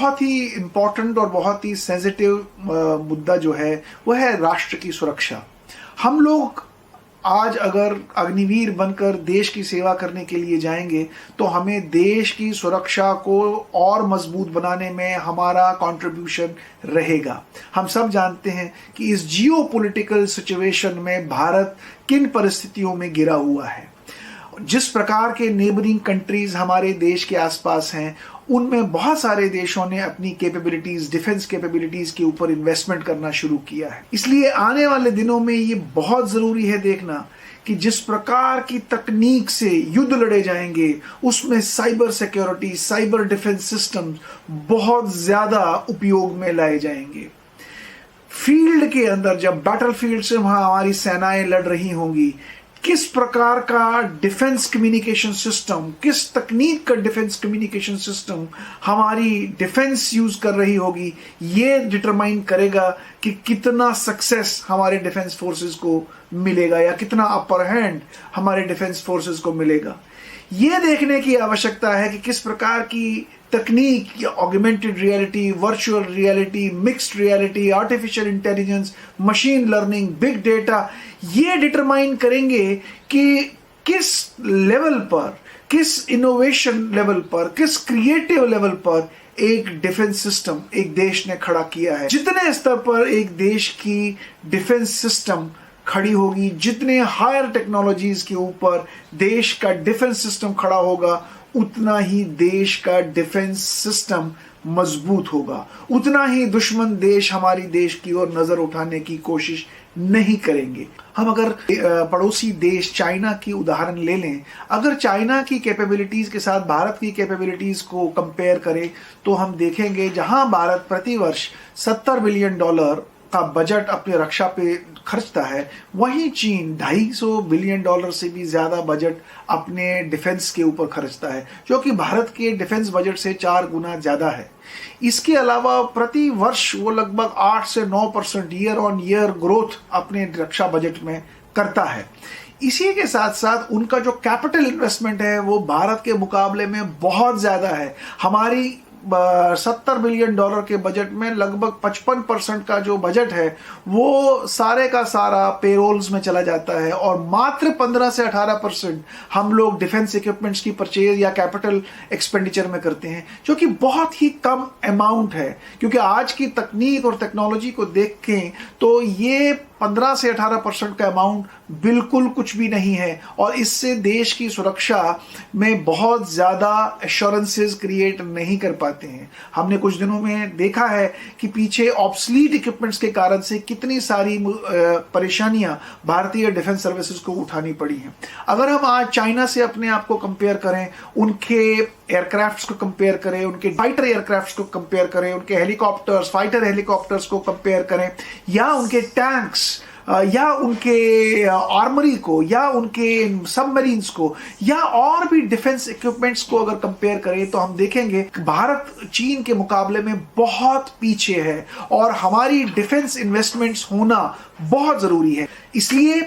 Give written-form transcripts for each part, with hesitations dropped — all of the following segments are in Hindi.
बहुत ही इम्पोर्टेंट और बहुत ही सेंसिटिव मुद्दा जो है वह है राष्ट्र की सुरक्षा। हम लोग आज अगर अग्निवीर बनकर देश की सेवा करने के लिए जाएंगे तो हमें देश की सुरक्षा को और मजबूत बनाने में हमारा कंट्रीब्यूशन रहेगा। हम सब जानते हैं कि इस जियोपॉलिटिकल सिचुएशन में भारत किन परिस्थितियों में गिरा हुआ है। जिस प्रकार के नेबरिंग कंट्रीज हमारे देश के आसपास हैं, उनमें बहुत सारे देशों ने अपनी कैपेबिलिटीज, डिफेंस कैपेबिलिटीज के ऊपर इन्वेस्टमेंट करना शुरू किया है। इसलिए आने वाले दिनों में ये बहुत जरूरी है देखना कि जिस प्रकार की तकनीक से युद्ध लड़े जाएंगे उसमें cyber security, cyber defence system बहुत ज्यादा उपयोग में लाए जाएंगे। फील्ड के अंदर जब बैटलफील्ड से वहां हमारी सेनाएं लड़ रही होंगी, किस प्रकार का डिफेंस कम्युनिकेशन सिस्टम, किस तकनीक का डिफेंस कम्युनिकेशन सिस्टम हमारी डिफेंस यूज कर रही होगी, ये डिटरमाइन करेगा कि कितना सक्सेस हमारे डिफेंस फोर्सेस को मिलेगा या कितना अपर हैंड हमारे डिफेंस फोर्सेस को मिलेगा। ये देखने की आवश्यकता है कि किस प्रकार की तकनीक, augmented reality, virtual reality, mixed reality, artificial intelligence, machine learning, big data, ये डिटरमाइन करेंगे कि किस लेवल पर, किस इनोवेशन लेवल पर, किस क्रिएटिव लेवल पर एक डिफेंस सिस्टम एक देश ने खड़ा किया है। जितने स्तर पर एक देश की डिफेंस सिस्टम खड़ी होगी, जितने हायर टेक्नोलॉजीज के ऊपर देश का डिफेंस सिस्टम खड़ा होगा, उतना ही देश का डिफेंस सिस्टम मजबूत होगा, उतना ही दुश्मन देश हमारी देश की ओर नजर उठाने की कोशिश नहीं करेंगे। हम अगर पड़ोसी देश चाइना की उदाहरण ले लें, अगर चाइना की कैपेबिलिटीज के साथ भारत की कैपेबिलिटीज को कंपेयर करें तो हम देखेंगे जहां भारत प्रतिवर्ष $70 बिलियन का बजट अपने रक्षा पे खर्चता है, वहीं चीन $250 बिलियन से भी ज्यादा बजट अपने डिफेंस के ऊपर खर्चता है, जो कि भारत के डिफेंस बजट से 4 गुना ज्यादा है। इसके अलावा प्रति वर्ष वो लगभग 8 से 9% ईयर ऑन ईयर ग्रोथ अपने रक्षा बजट में करता है। इसी के साथ साथ उनका जो कैपिटल इन्वेस्टमेंट है वो भारत के मुकाबले में बहुत ज्यादा है। हमारी $70 बिलियन के बजट में लगभग 55% का जो बजट है वो सारे का सारा पेरोल्स में चला जाता है और मात्र 15 से 18% हम लोग डिफेंस इक्विपमेंट्स की परचेज या कैपिटल एक्सपेंडिचर में करते हैं, जो कि बहुत ही कम अमाउंट है। क्योंकि आज की तकनीक और टेक्नोलॉजी को देखें तो ये 15 से 18% का अमाउंट बिल्कुल कुछ भी नहीं है और इससे देश की सुरक्षा में बहुत ज्यादा एश्योरेंसेस क्रिएट नहीं कर पाते हैं। हमने कुछ दिनों में देखा है कि पीछे ऑब्सलीट इक्विपमेंट्स के कारण से कितनी सारी परेशानियां भारतीय डिफेंस सर्विसेज को उठानी पड़ी हैं। अगर हम आज चाइना से अपने आप को कंपेयर करें, उनके एयरक्राफ्ट्स को कंपेयर करें, उनके फाइटर एयरक्राफ्ट्स को कंपेयर करें, उनके हेलीकॉप्टर्स, फाइटर हेलीकॉप्टर्स को कंपेयर करें, या उनके टैंक्स, या उनके आर्मरी को, या उनके सबमरीन्स को, या और भी डिफेंस इक्विपमेंट्स को अगर कंपेयर करें तो हम देखेंगे कि भारत चीन के मुकाबले में बहुत पीछे है और हमारी डिफेंस इन्वेस्टमेंट्स होना बहुत जरूरी है। इसलिए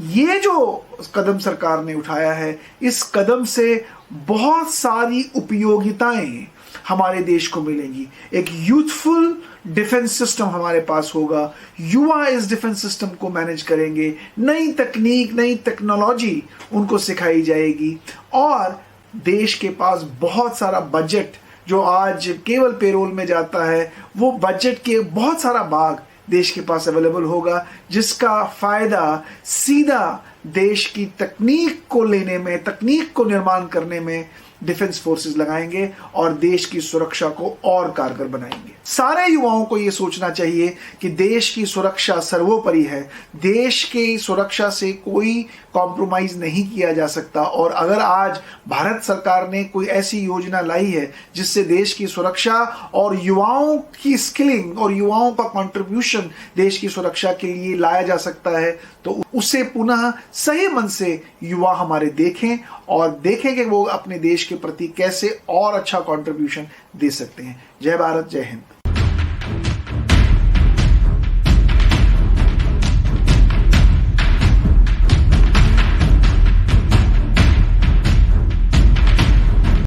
ये जो कदम सरकार ने उठाया है, इस कदम से बहुत सारी उपयोगिताएं हमारे देश को मिलेंगी। एक यूथफुल डिफेंस सिस्टम हमारे पास होगा, युवा इस डिफेंस सिस्टम को मैनेज करेंगे, नई तकनीक, नई टेक्नोलॉजी उनको सिखाई जाएगी और देश के पास बहुत सारा बजट जो आज केवल पेरोल में जाता है, वो बजट के बहुत सारा भाग देश के पास अवेलेबल होगा, जिसका फायदा सीधा देश की तकनीक को लेने में, तकनीक को निर्माण करने में डिफेंस फोर्सेस लगाएंगे और देश की सुरक्षा को और कारगर बनाएंगे। सारे युवाओं को यह सोचना चाहिए कि देश की सुरक्षा सर्वोपरि है, देश की सुरक्षा से कोई कॉम्प्रोमाइज नहीं किया जा सकता। और अगर आज भारत सरकार ने कोई ऐसी योजना लाई है जिससे देश की सुरक्षा और युवाओं की स्किलिंग और युवाओं का कंट्रीब्यूशन देश की सुरक्षा के लिए लाया जा सकता है, तो उसे पुनः सही मन से युवा हमारे देखें और देखें कि वो अपने देश के प्रति कैसे और अच्छा कंट्रीब्यूशन दे सकते हैं। जय भारत, जय हिंद।